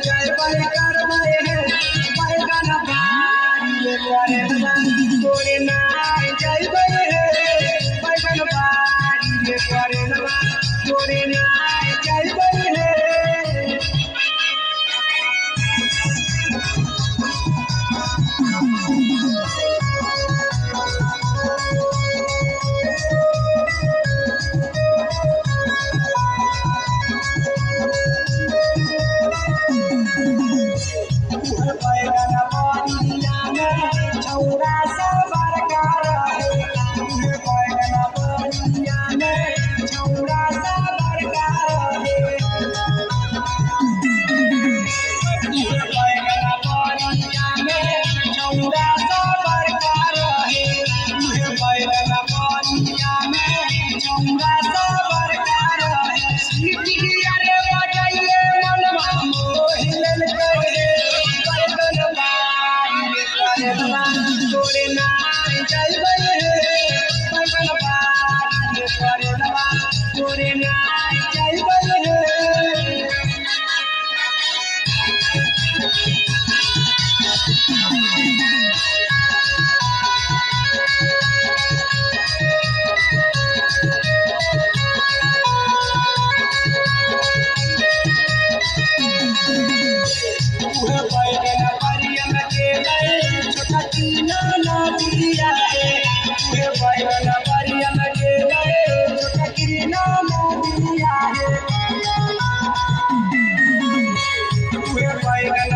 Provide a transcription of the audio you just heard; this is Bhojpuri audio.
जय बड़े कर बैगन बारी करेला तोरे नाय जय बड़े बैगन बारी करेला तोरे नाय जय बड़े बैगन बरिया में छौरा सबर रहे बैगन बरिया में छौरा सबर रहे बैगन बरिया में छौरा सबर रहे बैगन बरिया में छौरा सबर रहे सीटिया रे बजाइए मनवा मोहिल करे तोरे नाय जय बड़े बैगन बारी करेला तोरे नाय जय बड़े बैगन बरिया में गेलै छोटा टीना नदिया रे बैगन बरिया में गेलै छोटा टीना नदिया रे बैगन